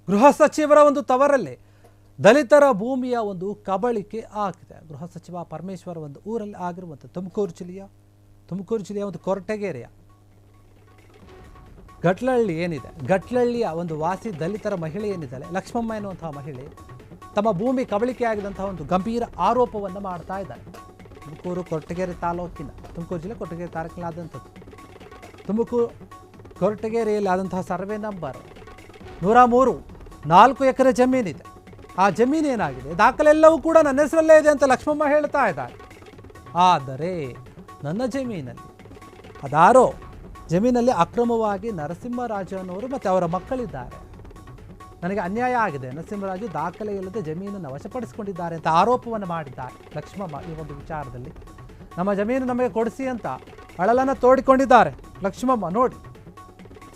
ಗೃಹ ಸಚಿವರ ಒಂದು ತವರಲ್ಲಿ ದಲಿತರ ಭೂಮಿಯ ಒಂದು ಕಬಳಿಕೆ ಆಗಿದೆ. ಗೃಹ ಸಚಿವ ಪರಮೇಶ್ವರ್ ಒಂದು ಊರಲ್ಲಿ ಆಗಿರುವಂಥ ತುಮಕೂರು ಜಿಲ್ಲೆಯ ಒಂದು ಕೊರಟಗೆರೆಯ ಗಟ್ಲಹಳ್ಳಿ ಏನಿದೆ, ಗಟ್ಲಹಳ್ಳಿಯ ಒಂದು ವಾಸಿ ದಲಿತರ ಮಹಿಳೆ ಏನಿದ್ದಾಳೆ ಲಕ್ಷ್ಮಮ್ಮ ಎನ್ನುವಂತಹ ಮಹಿಳೆ ತಮ್ಮ ಭೂಮಿ ಕಬಳಿಕೆ ಆಗಿದಂತಹ ಒಂದು ಗಂಭೀರ ಆರೋಪವನ್ನು ಮಾಡ್ತಾ ಇದ್ದಾರೆ. ತುಮಕೂರು ಕೊರಟಗೆರೆ ತಾಲೂಕಿನ ತುಮಕೂರು ಜಿಲ್ಲೆ ಕೊರಟಗೆರೆ ತಾಲೂಕಿನಾದಂಥದ್ದು ಕೊರಟಗೆರೆಯಲ್ಲಿ ಆದಂತಹ ಸರ್ವೆ ನಂಬರ್ 103 4 ಎಕರೆ ಜಮೀನಿದೆ. ಆ ಜಮೀನು ಏನಾಗಿದೆ, ದಾಖಲೆಲ್ಲವೂ ಕೂಡ ನನ್ನ ಹೆಸರಲ್ಲೇ ಇದೆ ಅಂತ ಲಕ್ಷ್ಮಮ್ಮ ಹೇಳ್ತಾ ಇದ್ದಾರೆ. ಆದರೆ ನನ್ನ ಜಮೀನಲ್ಲಿ ಅದಾರೋ ಜಮೀನಲ್ಲಿ ಅಕ್ರಮವಾಗಿ ನರಸಿಂಹರಾಜು ಅನ್ನೋರು ಮತ್ತು ಅವರ ಮಕ್ಕಳಿದ್ದಾರೆ. ನನಗೆ ಅನ್ಯಾಯ ಆಗಿದೆ, ನರಸಿಂಹರಾಜು ದಾಖಲೆ ಇಲ್ಲದೆ ಜಮೀನನ್ನು ವಶಪಡಿಸಿಕೊಂಡಿದ್ದಾರೆ ಅಂತ ಆರೋಪವನ್ನು ಮಾಡಿದ್ದಾರೆ ಲಕ್ಷ್ಮಮ್ಮ. ಈ ಒಂದು ವಿಚಾರದಲ್ಲಿ ನಮ್ಮ ಜಮೀನು ನಮಗೆ ಕೊಡಿಸಿ ಅಂತ ಅಳಲನ್ನು ತೋಡಿಕೊಂಡಿದ್ದಾರೆ ಲಕ್ಷ್ಮಮ್ಮ. ನೋಡಿ,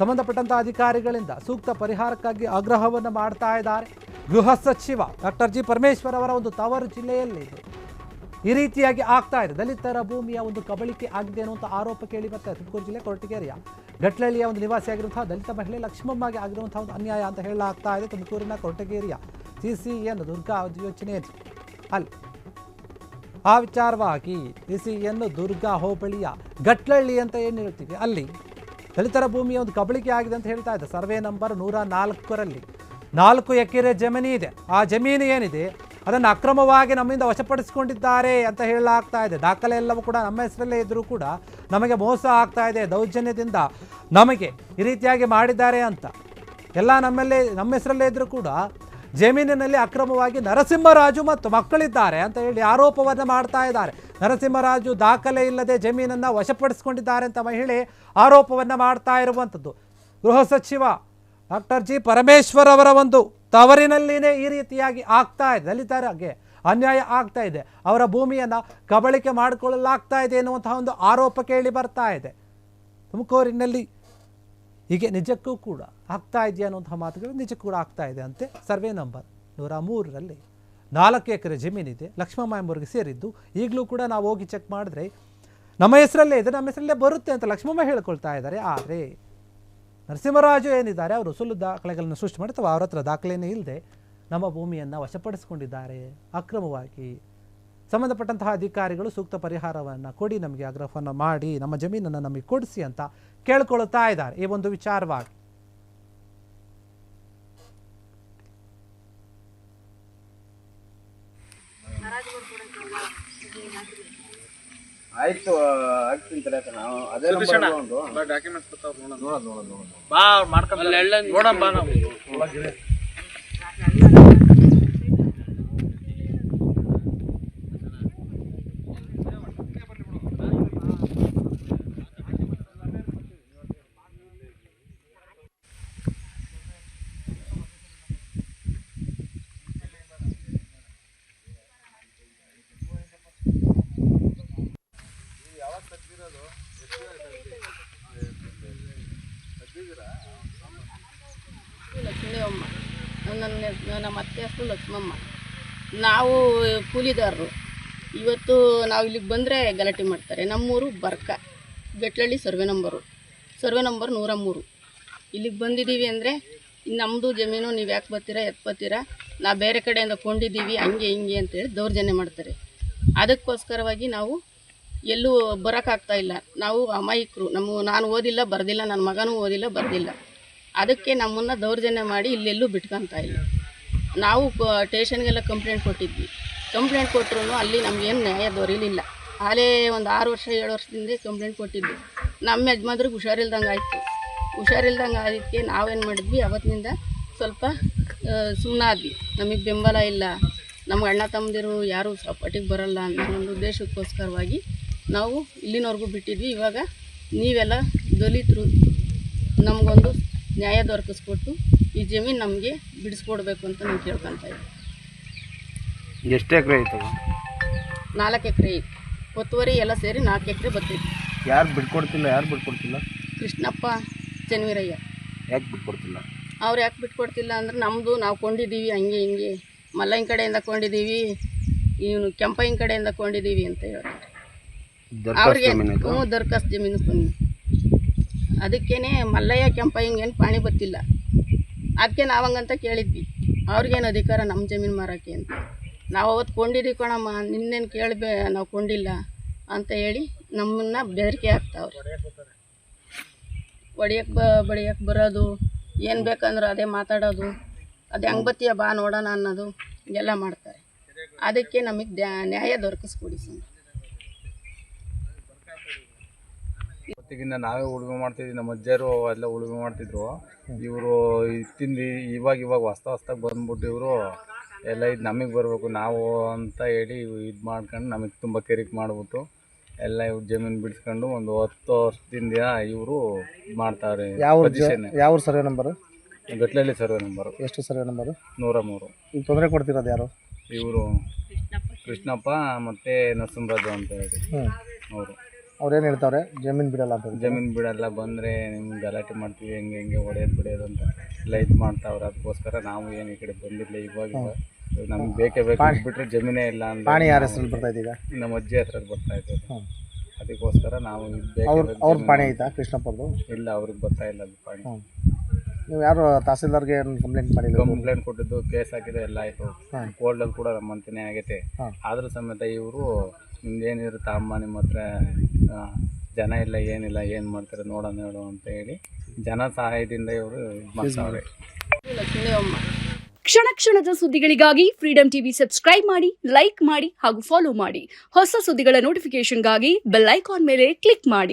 ಸಂಬಂಧಪಟ್ಟಂಥ ಅಧಿಕಾರಿಗಳಿಂದ ಸೂಕ್ತ ಪರಿಹಾರಕ್ಕಾಗಿ ಆಗ್ರಹವನ್ನು ಮಾಡ್ತಾ ಇದ್ದಾರೆ. ಗೃಹ ಸಚಿವ ಡಾಕ್ಟರ್ ಜಿ ಪರಮೇಶ್ವರ್ ಅವರ ಒಂದು ತವರು ಜಿಲ್ಲೆಯಲ್ಲಿ ಈ ರೀತಿಯಾಗಿ ಆಗ್ತಾ ಇದೆ. ದಲಿತರ ಭೂಮಿಯ ಒಂದು ಕಬಳಿಕೆ ಆಗಿದೆ ಅನ್ನುವಂಥ ಆರೋಪ ಕೇಳಿ ಬರ್ತಾ ಇದೆ. ತುಮಕೂರು ಜಿಲ್ಲೆ ಕೊರಟಗೆರೆಯ ಗಟ್ಲಹಳ್ಳಿಯ ಒಂದು ನಿವಾಸಿಯಾಗಿರುವಂತಹ ದಲಿತ ಮಹಿಳೆ ಲಕ್ಷ್ಮಮ್ಮಗೆ ಆಗಿರುವಂತಹ ಒಂದು ಅನ್ಯಾಯ ಅಂತ ಹೇಳಲಾಗ್ತಾ ಇದೆ. ತುಮಕೂರಿನ ಕೊರಟಗೆರೆಯ CCN ದುರ್ಗಾ ಯೋಜನೆ ಅಲ್ಲಿ ಆ ವಿಚಾರವಾಗಿ CCN ದುರ್ಗಾ ಹೋಬಳಿಯ ಗಟ್ಲಹಳ್ಳಿ ಅಂತ ಏನು ಹೇಳ್ತೀವಿ, ಅಲ್ಲಿ ದಲಿತರ ಭೂಮಿಯ ಒಂದು ಕಬಳಿಕೆ ಆಗಿದೆ ಅಂತ ಹೇಳ್ತಾ ಇದೆ. ಸರ್ವೆ ನಂಬರ್ 104ರಲ್ಲಿ 4 ಎಕರೆ ಜಮೀನು ಇದೆ. ಆ ಜಮೀನು ಏನಿದೆ ಅದನ್ನು ಅಕ್ರಮವಾಗಿ ನಮ್ಮಿಂದ ವಶಪಡಿಸಿಕೊಂಡಿದ್ದಾರೆ ಅಂತ ಹೇಳಲಾಗ್ತಾ ಇದೆ. ದಾಖಲೆ ಎಲ್ಲವೂ ಕೂಡ ನಮ್ಮ ಹೆಸರಲ್ಲೇ ಇದ್ದರೂ ಕೂಡ ನಮಗೆ ಮೋಸ ಆಗ್ತಾ ಇದೆ, ದೌರ್ಜನ್ಯದಿಂದ ನಮಗೆ ಈ ರೀತಿಯಾಗಿ ಮಾಡಿದ್ದಾರೆ ಅಂತ ಎಲ್ಲ ನಮ್ಮ ಹೆಸರಲ್ಲೇ ಇದ್ದರೂ ಕೂಡ ಜಮೀನಿನಲ್ಲಿ ಅಕ್ರಮವಾಗಿ ನರಸಿಂಹರಾಜು ಮತ್ತು ಮಕ್ಕಳಿದ್ದಾರೆ ಅಂತ ಹೇಳಿ ಆರೋಪವನ್ನು ಮಾಡ್ತಾ ಇದ್ದಾರೆ. ನರಸಿಂಹರಾಜು ದಾಖಲೆ ಇಲ್ಲದೆ ಜಮೀನನ್ನು ವಶಪಡಿಸಿಕೊಂಡಿದ್ದಾರೆ ಅಂತ ಮಹಿಳೆ ಆರೋಪವನ್ನು ಮಾಡ್ತಾ ಇರುವಂಥದ್ದು. ಗೃಹ ಸಚಿವ ಡಾಕ್ಟರ್ ಜಿ ಪರಮೇಶ್ವರ್ ಅವರ ಒಂದು ತವರಿನಲ್ಲಿನೇ ಈ ರೀತಿಯಾಗಿ ಆಗ್ತಾ ಇದೆ. ದಲಿತರಿಗೆ ಅನ್ಯಾಯ ಆಗ್ತಾ ಇದೆ, ಅವರ ಭೂಮಿಯನ್ನು ಕಬಳಿಕೆ ಮಾಡಿಕೊಳ್ಳಲಾಗ್ತಾ ಇದೆ ಎನ್ನುವಂತಹ ಒಂದು ಆರೋಪ ಕೇಳಿ ಬರ್ತಾ ಇದೆ. ತುಮಕೂರಿನಲ್ಲಿ ಹೀಗೆ ನಿಜಕ್ಕೂ ಕೂಡ ಆಗ್ತಾ ಇದೆಯಾ ಅನ್ನುವಂತಹ ಮಾತುಗಳು ನಿಜಕ್ಕೂ ಕೂಡ ಆಗ್ತಾ ಇದೆ ಅಂತೆ. ಸರ್ವೆ ನಂಬರ್ 103ರಲ್ಲಿ 4 ಎಕರೆ ಜಮೀನಿದೆ, ಲಕ್ಷ್ಮಮ್ಮ ಎಂಬುವರಿಗೆ ಸೇರಿದ್ದು. ಈಗಲೂ ಕೂಡ ನಾವು ಹೋಗಿ ಚೆಕ್ ಮಾಡಿದ್ರೆ ನಮ್ಮ ಹೆಸರಲ್ಲೇ ಇದೆ, ನಮ್ಮ ಹೆಸರಲ್ಲೇ ಬರುತ್ತೆ ಅಂತ ಲಕ್ಷ್ಮಮ್ಮ ಹೇಳ್ಕೊಳ್ತಾ ಇದ್ದಾರೆ. ಆದರೆ ನರಸಿಂಹರಾಜು ಏನಿದ್ದಾರೆ ಅವರು ಸುಳ್ಳು ದಾಖಲೆಗಳನ್ನು ಸೃಷ್ಟಿ ಮಾಡಿ ಅವರ ಹತ್ರ ದಾಖಲೆಯೇ ಇಲ್ಲದೆ ನಮ್ಮ ಭೂಮಿಯನ್ನು ವಶಪಡಿಸಿಕೊಂಡಿದ್ದಾರೆ ಅಕ್ರಮವಾಗಿ. ಸಂಬಂಧಪಟ್ಟಂತಹ ಅಧಿಕಾರಿಗಳು ಸೂಕ್ತ ಪರಿಹಾರವನ್ನು ಕೊಡಿ, ನಮಗೆ ಆಗ್ರಹವನ್ನು ಮಾಡಿ ನಮ್ಮ ಜಮೀನನ್ನು ನಮಗೆ ಕೊಡಿಸಿ ಅಂತ ಕೇಳ್ಕೊಳ್ತಾ ಇದ್ದಾರೆ. ಈ ಒಂದು ವಿಚಾರವಾಗಿ ಆಯ್ತು ಆಗ್ತೀನಿ ತಲೆ ನಾವು ಅದೇ ಡಾಕ್ಯುಮೆಂಟ್ಸ್ ಬಾ ಮಾಡ್ಕೊಂಡು ನೋಡೋಣ ಬಾ ನಾವು ಲಕ್ಷ್ಮೀದೇವಮ್ಮ, ನಮ್ಮ ಅತ್ತೆ ಹೆಸರು ಲಕ್ಷ್ಮಮ್ಮ. ನಾವು ಕೂಲಿದಾರರು. ಇವತ್ತು ನಾವು ಇಲ್ಲಿಗೆ ಬಂದರೆ ಗಲಾಟೆ ಮಾಡ್ತಾರೆ. ನಮ್ಮೂರು ಬರ್ಕ, ಗಟ್ಲಹಳ್ಳಿ ಸರ್ವೆ ನಂಬರ್ 103. ಇಲ್ಲಿಗೆ ಬಂದಿದ್ದೀವಿ ಅಂದರೆ ನಮ್ಮದು ಜಮೀನು, ನೀವು ಯಾಕೆ ಬರ್ತೀರಾ ನಾವು ಬೇರೆ ಕಡೆಯಿಂದ ಕೊಂಡಿದ್ದೀವಿ ಹಂಗೆ ಹಿಂಗೆ ಅಂತೇಳಿ ದೌರ್ಜನ್ಯ ಮಾಡ್ತಾರೆ. ಅದಕ್ಕೋಸ್ಕರವಾಗಿ ನಾವು ಎಲ್ಲೂ ಬರೋಕ್ಕಾಗ್ತಾಯಿಲ್ಲ. ನಾವು ಅಮಾಯಕರು, ನಾನು ಓದಿಲ್ಲ ಬರೆದಿಲ್ಲ, ನನ್ನ ಮಗನೂ ಓದಿಲ್ಲ ಬರೆದಿಲ್ಲ. ಅದಕ್ಕೆ ನಮ್ಮನ್ನು ದೌರ್ಜನ್ಯ ಮಾಡಿ ಇಲ್ಲೆಲ್ಲೂ ಬಿಟ್ಕೊತಾ ಇಲ್ಲ. ನಾವು ಸ್ಟೇಷನ್ಗೆಲ್ಲ ಕಂಪ್ಲೇಂಟ್ ಕೊಟ್ಟಿದ್ವಿ. ಕಂಪ್ಲೇಂಟ್ ಕೊಟ್ಟರು ಅಲ್ಲಿ ನಮಗೇನು ನ್ಯಾಯ ದೊರೀಲಿಲ್ಲ. ಆಲೇ ಒಂದು 6 ವರ್ಷ 7 ವರ್ಷದಿಂದ ಕಂಪ್ಲೇಂಟ್ ಕೊಟ್ಟಿದ್ವಿ. ನಮ್ಮ ಯಜಮಾನ್ರಿಗೆ ಹುಷಾರಿಲ್ದಂಗೆ ಆಯಿತು. ಹುಷಾರಿಲ್ದಂಗೆ ಅದಕ್ಕೆ ನಾವೇನು ಮಾಡಿದ್ವಿ, ಅವತ್ತಿನಿಂದ ಸ್ವಲ್ಪ ಸುಮ್ಮನಾದ್ವಿ. ನಮಗೆ ಬೆಂಬಲ ಇಲ್ಲ, ನಮ್ಗೆ ಅಣ್ಣ ತಮ್ಮದಿರು ಯಾರೂ ಸಪೋರ್ಟಿಗೆ ಬರೋಲ್ಲ ಅನ್ನೋ ಒಂದು ಉದ್ದೇಶಕ್ಕೋಸ್ಕರವಾಗಿ ನಾವು ಇಲ್ಲಿನವರೆಗೂ ಬಿಟ್ಟಿದ್ವಿ. ಇವಾಗ ನೀವೆಲ್ಲ ದಲಿತರು ನಮಗೊಂದು ನ್ಯಾಯ ದೊರಕಿಸ್ಕೊಟ್ಟು ಈ ಜಮೀನು ನಮಗೆ ಬಿಡಿಸ್ಕೊಡ್ಬೇಕು ಅಂತ ನಾವು ಕೇಳ್ಕೊತಾ ಇದ್ದೀವಿ. ಎಷ್ಟು ಎಕರೆ ಆಯಿತು? 4 ಎಕರೆ ಐತೆ. ಒತ್ತುವರಿ ಎಲ್ಲ ಸೇರಿ 4 ಎಕರೆ ಬರ್ತೈತಿ. ಯಾರು ಬಿಟ್ಕೊಡ್ತಿಲ್ಲ? ಕೃಷ್ಣಪ್ಪ ಚನ್ವೀರಯ್ಯ. ಯಾಕೆ ಬಿಟ್ಕೊಡ್ತಿಲ್ಲ? ಅವ್ರು ಯಾಕೆ ಬಿಟ್ಕೊಡ್ತಿಲ್ಲ ಅಂದ್ರೆ ನಮ್ಮದು ನಾವು ಕೊಂಡಿದ್ದೀವಿ ಹಂಗೆ ಹಿಂಗೆ, ಮಲ್ಲಯ್ಯನ ಕಡೆಯಿಂದ ಕೊಂಡಿದ್ದೀವಿ, ಇವನು ಕೆಂಪಯ್ಯನ ಕಡೆಯಿಂದ ಕೊಂಡಿದ್ದೀವಿ ಅಂತ ಹೇಳ್ತಾರೆ. ಅವ್ರಿಗೆ ದರ್ಖಾಸ್ತು ಜಮೀನು ಅದಕ್ಕೇ ಮಲ್ಲಯ್ಯ ಕೆಂಪಯ್ಯಂಗೇನು ಪಾಣಿ ಗೊತ್ತಿಲ್ಲ. ಅದಕ್ಕೆ ನಾವು ಹಂಗಂತ ಕೇಳಿದ್ವಿ, ಅವ್ರಿಗೇನು ಅಧಿಕಾರ ನಮ್ಮ ಜಮೀನು ಮಾರೋಕ್ಕೆ ಅಂತ. ನಾವು ಅವತ್ತು ಕೊಂಡಿದ್ದೀವಿ ಕಣಮ್ಮ, ನಿನ್ನೇನು ನಾವು ಕೊಂಡಿಲ್ಲ ಅಂತ ಹೇಳಿ ನಮ್ಮನ್ನು ಬೆದರಿಕೆ ಹಾಕ್ತಾವ್ರೆ. ಬಡಿಯಕ್ಕೆ ಬರೋದು, ಏನು ಬೇಕಂದ್ರೆ ಅದೇ ಮಾತಾಡೋದು, ಅದು ಹೆಂಗೆ ಬತ್ತೀಯ ಬಾ ನೋಡೋಣ ಅನ್ನೋದು ಎಲ್ಲ ಮಾಡ್ತಾರೆ. ಅದಕ್ಕೆ ನಮಗೆ ನ್ಯಾಯ ದೊರಕಿಸ್ಕೊಡಿ ಸರ್. ಇವತ್ತಿಗಿಂತ ನಾವೇ ಉಳುಮೆ ಮಾಡ್ತಿದ್ವಿ, ನಮ್ಮ ಅಜ್ಜರು ಎಲ್ಲ ಉಳುಮೆ ಮಾಡ್ತಿದ್ರು. ಇವರು ತಿಂದು ಇವಾಗ ಹೊಸ್ದಾಗಿ ಬಂದ್ಬಿಟ್ಟು ಇವರು ಎಲ್ಲ ಇದು ನಮಗೆ ಬರಬೇಕು ನಾವು ಅಂತ ಹೇಳಿ ಇದು ಮಾಡ್ಕೊಂಡು ನಮಗೆ ತುಂಬ ಕಿರಿಕ್ ಮಾಡಿಬಿಟ್ಟು ಎಲ್ಲ ಇವ್ರು ಜಮೀನು ಬಿಡಿಸ್ಕೊಂಡು ಒಂದು 10 ವರ್ಷದಿಂದ ಇವರು ಮಾಡ್ತಾವ್ರೆ. ಯಾವ survey number? Gatlalli survey number. ಎಷ್ಟು ಸರ್ವೆ ನಂಬರು? 103. ಈಗ ತೊಂದರೆ ಕೊಡ್ತಿರೋದು ಯಾರು? ಇವರು ಕೃಷ್ಣಪ್ಪ ಮತ್ತು ನರಸಿಂಹರಾಜು ಅಂತ ಹೇಳಿ ಅವರು. ಅವ್ರೇನು ಹೇಳ್ತಾವ್ರೆ? ಜಮೀನು ಬಿಡಲ್ಲ ಅಂತ. ಜಮೀನು ಬಿಡಲ್ಲ, ಬಂದರೆ ನಿಮ್ಗೆ ಗಲಾಟೆ ಮಾಡ್ತೀವಿ, ಹೆಂಗೆ ಹೊಡೆಯೋದು ಅಂತ ಎಲ್ಲ ಇದು ಮಾಡ್ತಾವ್ರೆ. ಅದಕ್ಕೋಸ್ಕರ ನಾವು ಏನು ಈ ಕಡೆ ಬಂದಿಲ್ಲ. ಇವಾಗ ನಮ್ಗೆ ಬೇಕೇ ಬೇಕು, ಬಿಟ್ಟರೆ ಜಮೀನೇ ಇಲ್ಲ ಅಂದ್ರೆ ಪಾಣಿ ಯಾರ ಹೆಸರಲ್ಲಿ ಬರ್ತಾ ಇದ್ದೀಗ? ನಮ್ಮ ಅಜ್ಜಿ ಹತ್ರ ಬರ್ತಾ ಇದ್ದಾರೆ. ಅದಕ್ಕೋಸ್ಕರ ನಾವು ಅವ್ರ ಪಾಣಿ ಐತಾ ಕೃಷ್ಣಪ್ಪದ್ದು? ಇಲ್ಲ, ಅವ್ರಿಗೆ ಬರ್ತಾ ಇಲ್ಲ ಅದು ಪಾಣಿ. ನೀವು ಯಾರು ತಹಸೀಲ್ದಾರ್ಗೆ ಕಂಪ್ಲೇಂಟ್ ಮಾಡಿಲ್ಲ? ಕಂಪ್ಲೇಂಟ್ ಕೊಟ್ಟಿದ್ದು, ಕೇಸ್ ಹಾಕಿದ್ದು ಎಲ್ಲ ಆಯಿತು. ಕೋರ್ಟಲ್ಲಿ ಕೂಡ ನಮ್ಮಂತನೇ ಆಗೈತೆ. ಆದರೂ ಸಮೇತ ಇವರು ನಿಮ್ದೇನಿದ್ರು ತಾಮ್ಮ, ನಿಮ್ಮ ಹತ್ರ ಜನ ಇಲ್ಲ, ಏನಿಲ್ಲ, ಏನು ಮಾಡ್ತಾರೆ ನೋಡೋಣ ಅಂತ ಹೇಳಿ ಜನ ಸಹಾಯದಿಂದ ಇವರು ಇದು ಮಾಡ್ತಾರೆ. ಕ್ಷಣ ಕ್ಷಣದ ಸುದ್ದಿಗಳಿಗಾಗಿ ಫ್ರೀಡಂ ಟಿವಿ ಸಬ್ಸ್ಕ್ರೈಬ್ ಮಾಡಿ, ಲೈಕ್ ಮಾಡಿ ಹಾಗೂ ಫಾಲೋ ಮಾಡಿ. ಹೊಸ ಸುದ್ದಿಗಳ ನೋಟಿಫಿಕೇಶನ್ಗಾಗಿ ಬೆಲ್ ಐಕಾನ್ ಮೇಲೆ ಕ್ಲಿಕ್ ಮಾಡಿ.